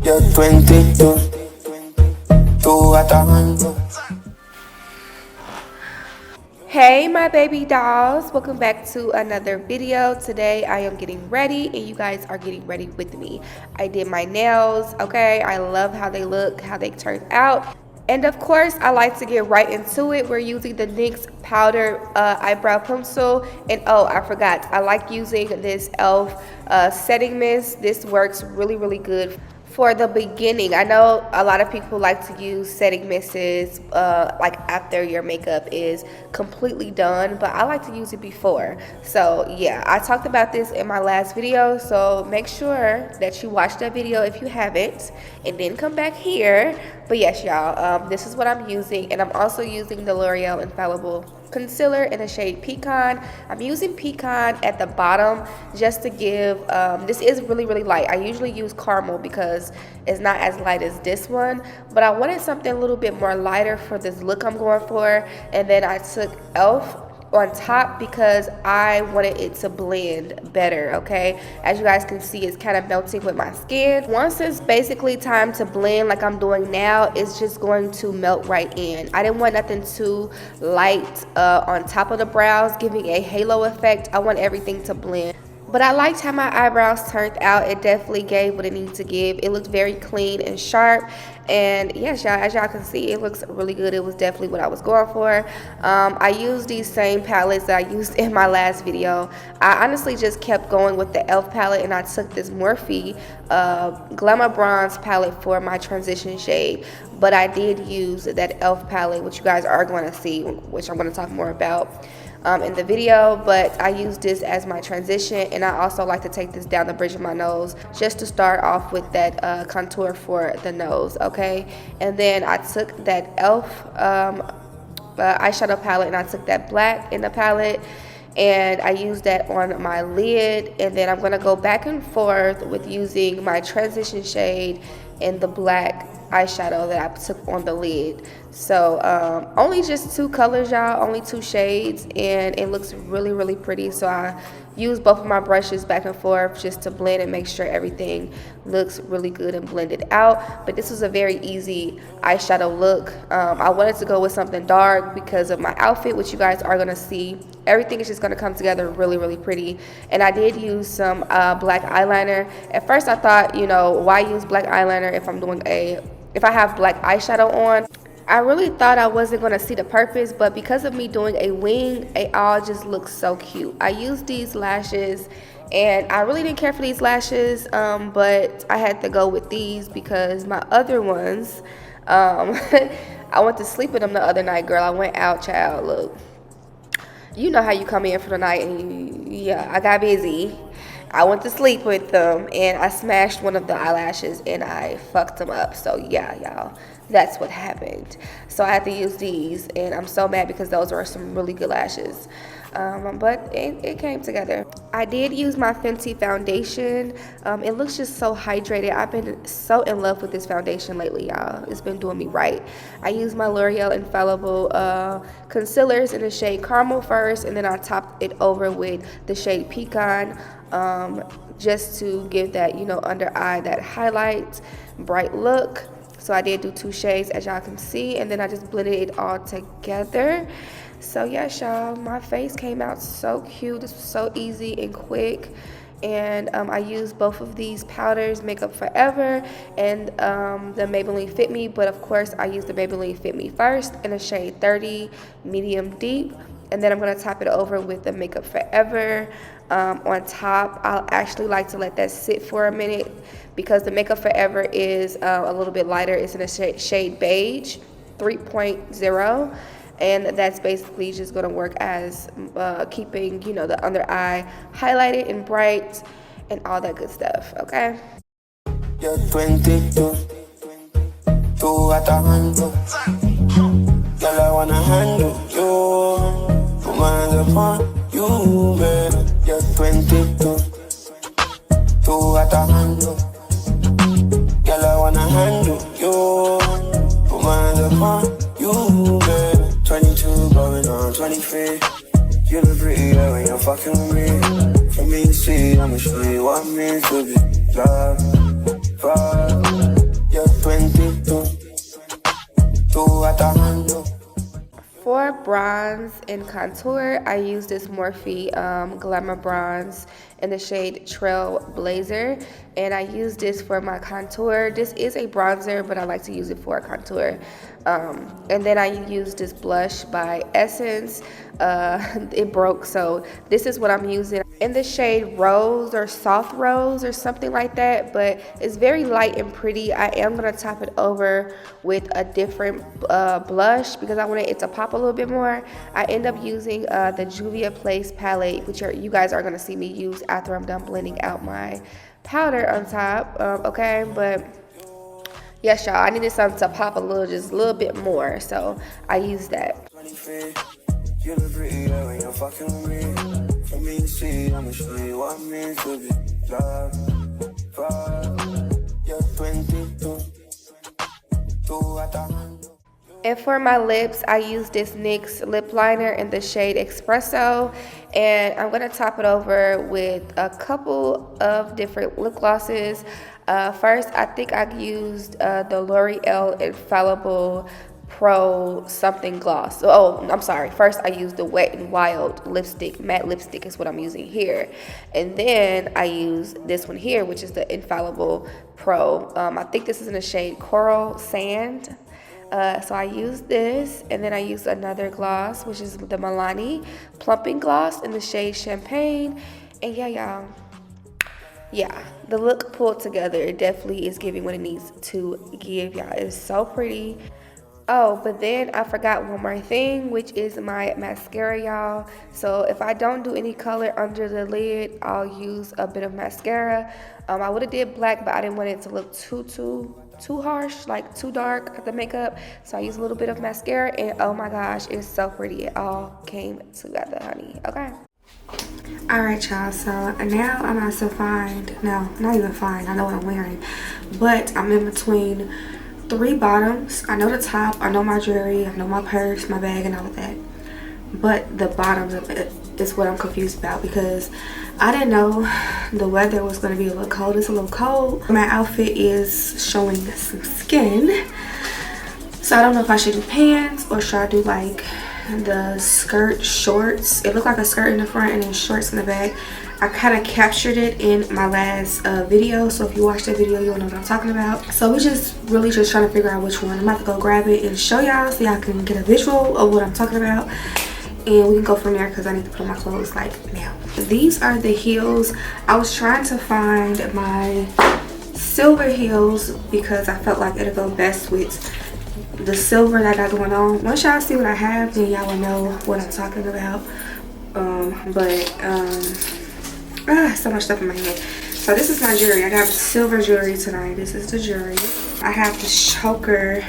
You're 22, tú atando. Hey my baby dolls, welcome back to another video. Today I am getting ready and you guys are getting ready with me. I did my nails, okay? I love how they look, how they turn out. And of course, I like to get right into it. We're using the NYX powder eyebrow pencil. And oh, I forgot, I like using this e.l.f. Setting mist. This works really, really good for the beginning. I know a lot of people like to use setting mists like after your makeup is completely done, but I like to use it before. So yeah, I talked about this in my last video, so make sure that you watch that video if you haven't and then come back here. But yes, y'all, this is what I'm using, and I'm also using the L'Oreal Infallible concealer in the shade Pecan. I'm using Pecan at the bottom just to give, this is really, really light. I usually use caramel because it's not as light as this one, but I wanted something a little bit more lighter for this look I'm going for. And then I took e.l.f. on top because I wanted it to blend better, okay? As you guys can see, it's kind of melting with my skin. Once it's basically time to blend like I'm doing now, it's just going to melt right in. I didn't want nothing too light on top of the brows, giving a halo effect. I want everything to blend. But I liked how my eyebrows turned out. It definitely gave what it needed to give. It looked very clean and sharp. And yes, y'all, as y'all can see, it looks really good. It was definitely what I was going for. I used these same palettes that I used in my last video. I honestly just kept going with the e.l.f. palette, and I took this Morphe Glamour Bronze palette for my transition shade. But I did use that e.l.f. palette, which you guys are going to see, which I'm going to talk more about in the video. But I use this as my transition, and I also like to take this down the bridge of my nose just to start off with that contour for the nose, okay? And then I took that e.l.f. Eyeshadow palette, and I took that black in the palette, and I used that on my lid. And then I'm going to go back and forth with using my transition shade in the black eyeshadow that I took on the lid. So only just two colors, y'all, only two shades, and it looks really, really pretty. So I use both of my brushes back and forth just to blend and make sure everything looks really good and blended out. But this was a very easy eyeshadow look. I wanted to go with something dark because of my outfit, which you guys are going to see. Everything is just going to come together really, really pretty. And I did use some black eyeliner. At first I thought, you know, why use black eyeliner if I have black eyeshadow on? I really thought I wasn't going to see the purpose, but because of me doing a wing, it all just looks so cute. I used these lashes, and I really didn't care for these lashes, but I had to go with these because my other ones, I went to sleep with them the other night, girl. I went out, child, look. You know how you come in for the night and yeah, I got busy. I went to sleep with them and I smashed one of the eyelashes and I fucked them up. So yeah, y'all, that's what happened. So I had to use these, and I'm so mad because those are some really good lashes. But it came together. I did use my Fenty foundation. It looks just so hydrated. I've been so in love with this foundation lately, y'all. It's been doing me right. I used my L'Oreal Infallible concealers in the shade Caramel first, and then I topped it over with the shade Pecan, just to give that, you know, under eye, that highlight, bright look. So I did do two shades, as y'all can see, and then I just blended it all together. So yes, y'all, my face came out so cute. This was so easy and quick. And I used both of these powders, Makeup Forever and the Maybelline Fit Me. But of course, I used the Maybelline Fit Me first in the shade 30 Medium Deep. And then I'm going to top it over with the Makeup Forever on top. I'll actually like to let that sit for a minute because the Makeup Forever is a little bit lighter. It's in a shade Beige 3.0. And that's basically just going to work as keeping, you know, the under eye highlighted and bright and all that good stuff, okay? You're 22, tú atando. Girl, I wanna handle you. Put my hands upon you, baby. You're 22, tú atando. Girl, I wanna handle you. Put my hands upon you, baby. 22 going on 23. You look prettier when you're fucking with me. For me to see, I'ma show you what it means to be loved, fucked. bronze and contour, I use this Morphe Glamour Bronze in the shade Trailblazer, and I use this for my contour. This is a bronzer, but I like to use it for a contour. And then I use this blush by Essence. It broke, so this is what I'm using in the shade Rose or Soft Rose or something like that, but it's very light and pretty. I am gonna top it over with a different blush because I want it to pop a little bit more. I end up using the Juvia Place palette, which you guys are gonna see me use after I'm done blending out my powder on top. Okay, but yes, y'all, I needed something to pop a little, just a little bit more, so I used that. You look pretty that when you're fucking with me. For me to see, I'ma show you what I mean to be love. You're 22, 2 at the hand. And for my lips, I use this NYX lip liner in the shade Espresso, and I'm gonna top it over with a couple of different lip glosses. First, I think I used the L'Oreal Infallible Pro something gloss. Oh, I'm sorry. First, I used the Wet n Wild lipstick, matte lipstick is what I'm using here. And then I use this one here, which is the Infallible Pro. I think this is in the shade Coral Sand. So I used this, and then I used another gloss, which is the Milani Plumping Gloss in the shade Champagne. And yeah, y'all. Yeah, the look pulled together, it definitely is giving what it needs to give, y'all. It's so pretty. Oh, but then I forgot one more thing, which is my mascara, y'all. So if I don't do any color under the lid, I'll use a bit of mascara. I would have did black, but I didn't want it to look too harsh, like too dark, the makeup. So I use a little bit of mascara, and oh my gosh, it's so pretty. It all came together, honey. Okay. All right, y'all, so now I'm about to find, no, not even find, I know what I'm wearing, but I'm in between 3 bottoms. I know the top, I know my jewelry, I know my purse, my bag, and all of that, but the bottoms of it is what I'm confused about because I didn't know the weather was going to be a little cold. It's a little cold. My outfit is showing some skin, so I don't know if I should do pants or should I do like the skirt shorts. It looked like a skirt in the front and then shorts in the back. I kind of captured it in my last video, so if you watched that video you'll know what I'm talking about. So we're just really just trying to figure out which one. I'm about to go grab it and show y'all so y'all can get a visual of what I'm talking about, and we can go from there because I need to put on my clothes like now. These are the heels. I was trying to find my silver heels because I felt like it'll go best with the silver that I got going on. Once y'all see what I have, then y'all will know what I'm talking about. So much stuff in my head. So this is my jewelry. I got silver jewelry tonight. This is the jewelry. I have this choker,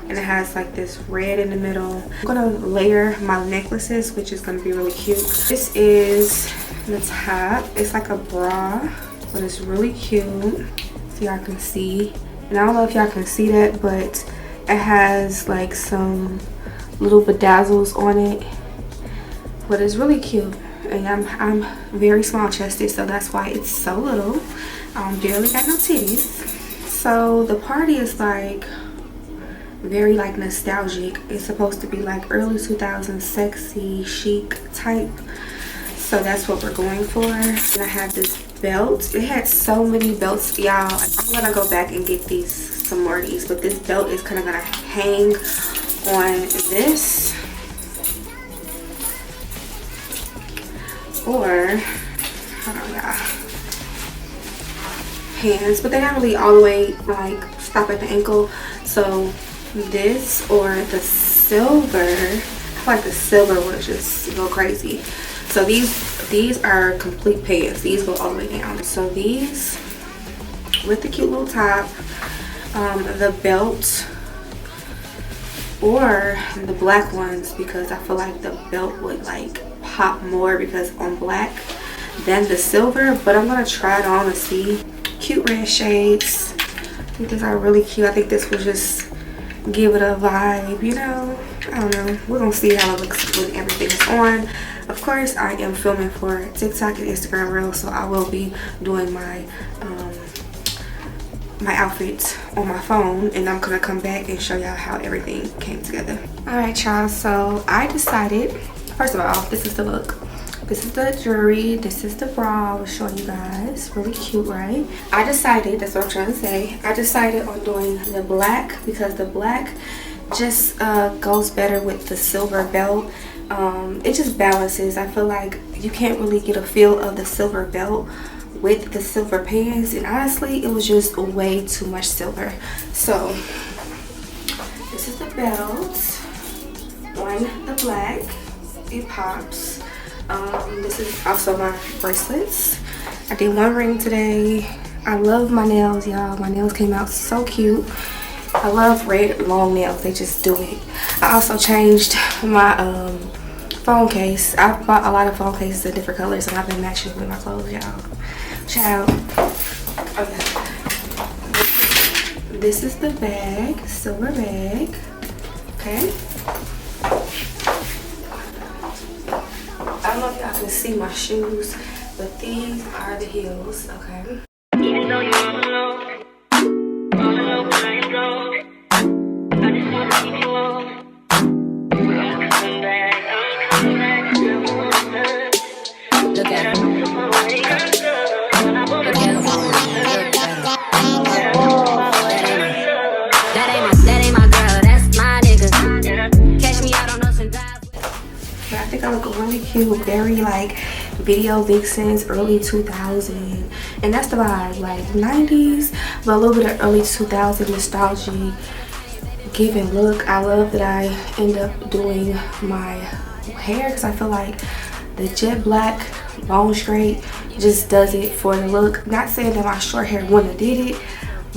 and it has like this red in the middle. I'm gonna layer my necklaces, which is gonna be really cute. This is the top. It's like a bra, but it's really cute. So y'all can see. And I don't know if y'all can see that, but it has like some little bedazzles on it, but it's really cute. And I'm very small chested, so that's why it's so little. Barely got no titties. So the party is like very like nostalgic. It's supposed to be like early 2000s sexy chic type, so that's what we're going for. And I have this belt. It had so many belts, y'all. I'm gonna go back and get some more of these, but this belt is kind of gonna hang on this, or hold on, y'all, hands, but they're not really all the way like stop at the ankle. So this or the silver, I feel like the silver would just go crazy. So these are complete pants. These go all the way down. So these with the cute little top, the belt, or the black ones, because I feel like the belt would like pop more because on black than the silver. But I'm gonna try it on and see. Cute red shades. I think these are really cute. I think this will just give it a vibe, you know. I don't know, we're gonna see how it looks when everything is on. Of course, I am filming for TikTok and Instagram Reels, so I will be doing my my outfits on my phone, and I'm gonna come back and show y'all how everything came together. All right, y'all, so I decided, first of all, this is the look. This is the jewelry, this is the bra I was showing you guys. Really cute, right? I decided, that's what I'm trying to say, I decided on doing the black because the black just goes better with the silver belt. It just balances. I feel like you can't really get a feel of the silver belt with the silver pants, and honestly it was just way too much silver. So this is the belt on the black. It pops. This is also my bracelets. I did one ring today. I love my nails, y'all. My nails came out so cute. I love red long nails, they just do it. I also changed my phone case. I bought a lot of phone cases in different colors, and I've been matching with my clothes, y'all. Child. Okay. This is the bag, silver bag. Okay. I don't know if y'all can see my shoes, but these are the heels. Okay. Even though you're all alone, when I go, I just wanna keep you on. Look at him. That ain't my girl, that's my nigga. Catch me out on us and dive. I think I look really cute, very like video vixens, early 2000s, and that's the vibe, like 90s, but a little bit of early 2000s nostalgia giving look. I love that I end up doing my hair because I feel like the jet black long straight just does it for the look. Not saying that my short hair wouldn't have did it,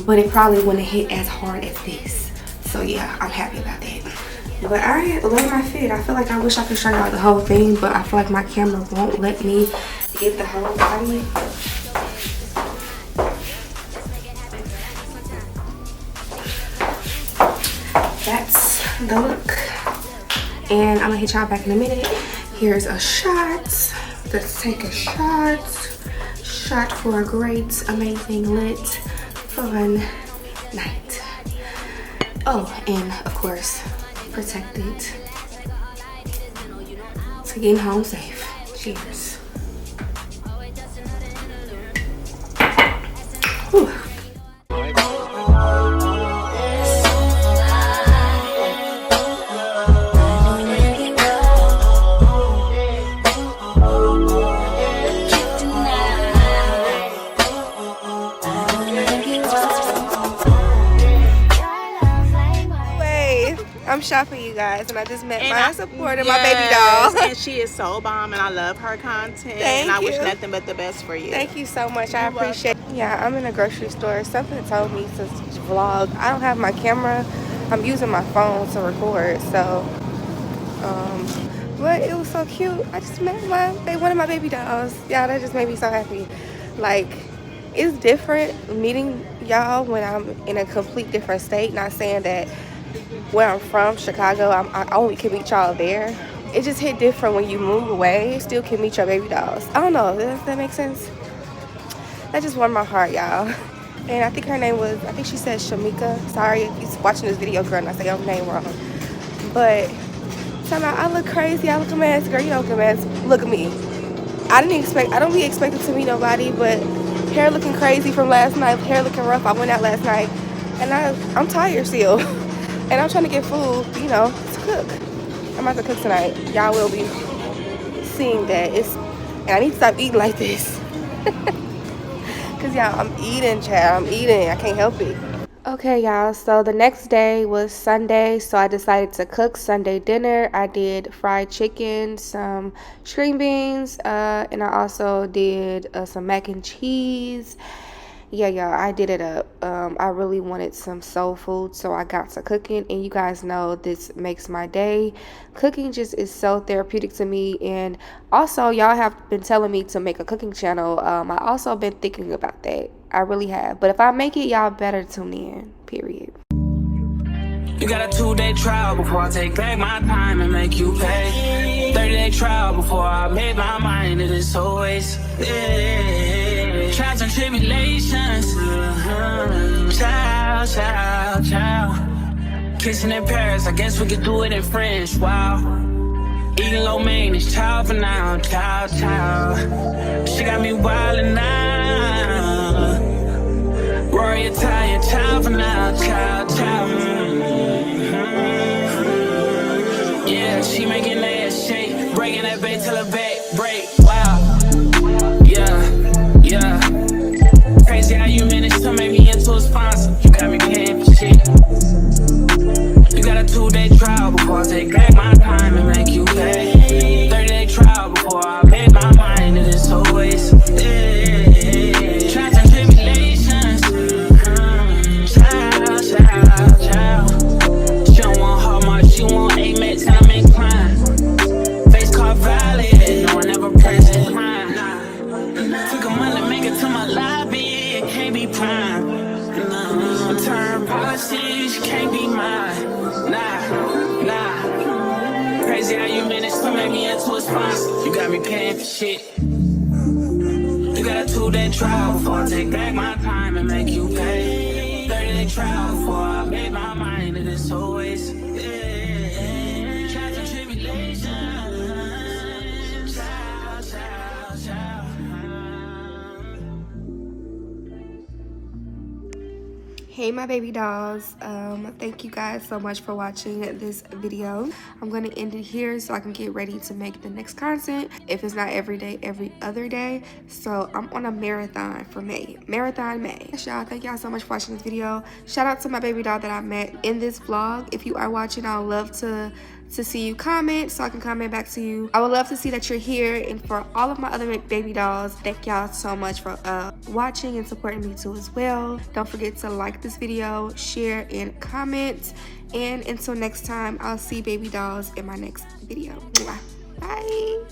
but it probably wouldn't have hit as hard as this. So yeah, I'm happy about that. But I love my fit. I feel like I wish I could show y'all the whole thing, but I feel like my camera won't let me get the whole body. That's the look, and I'm gonna hit y'all back in a minute. Here's a shot. Let's take a shot for a great, amazing, lit, fun night. Oh, and of course, protected to getting home safe. Cheers. Whew. I'm shopping, you guys, and I just met my supporter, my baby doll. And she is so bomb, and I love her content. Thank and I you. wish nothing but the best for you. Thank you so much. I appreciate it. Yeah, I'm in a grocery store. Something told me to vlog. I don't have my camera. I'm using my phone to record, so but it was so cute. I just met one of my baby dolls. Yeah, that just made me so happy. Like, it's different meeting y'all when I'm in a complete different state. Not saying that where I'm from, Chicago, I only can meet y'all there. It just hit different when you move away. Still can meet your baby dolls. I don't know, does that make sense? That just warmed my heart, y'all. And I think her name was, I think she said Shamika. Sorry if you're watching this video, girl, and I say her name wrong. But somehow I look crazy, I look a mess. Girl, you don't look a mess. Look at me. I don't be expecting to meet nobody, but hair looking crazy from last night, hair looking rough. I went out last night, and I'm tired still. And I'm trying to get food, you know, to cook. I'm about to cook tonight. Y'all will be seeing that. And I need to stop eating like this. Cause y'all, I'm eating, child. I'm eating. I can't help it. Okay, y'all. So the next day was Sunday, so I decided to cook Sunday dinner. I did fried chicken, some string beans, and I also did some mac and cheese. Yeah, y'all, I did it up. I really wanted some soul food, so I got to cooking, and you guys know this makes my day. Cooking just is so therapeutic to me, and also y'all have been telling me to make a cooking channel. I also been thinking about that. I really have, but if I make it, y'all better tune in, period. You got a 2-day trial before I take back my time and make you pay. 30-day trial before I made my mind. It is always, yeah. Trials and tribulations. Ciao, ciao, ciao. Kissing in Paris, I guess we could do it in French. Wow. Eating lo mein, it's ciao for now. Ciao, ciao. She got me wildin' now. Rory Italian, ciao for now. Ciao, ciao. Yeah, she making that ass shake. Breaking that back till her back break. Wow. Yeah. Crazy how you managed to make me into a sponsor. You got me paying for shit. You got a 2-day trial before I take back my time and make you pay. 30-day trial before I make my mind to this whole waste. Trials and tribulations. Child. She don't want Hallmark, she want Amex and I'm inclined. Face card valid, no one ever present mine. Took a month to make it to my lobby, it can't be prime. Return policy, she can't be mine. Nah. Crazy how you managed to make me into a sponsor. You got me paying for shit. You got a 2-day trial before I take back my time and make you pay. 30-day trial before I make my mind to this whole waste. Trials and tribulations. Ciao. Hey my baby dolls, thank you guys so much for watching this video. I'm gonna end it here so I can get ready to make the next content. If it's not every day, every other day. So I'm on a marathon for May. Marathon May. Y'all, thank y'all so much for watching this video. Shout out to my baby doll that I met in this vlog. If you are watching, I would love to see you comment so I can comment back to you. I would love to see that you're here. And for all of my other baby dolls, thank y'all so much for watching and supporting me too as well. Don't forget to like this video, share, and comment. And until next time, I'll see baby dolls in my next video. Bye.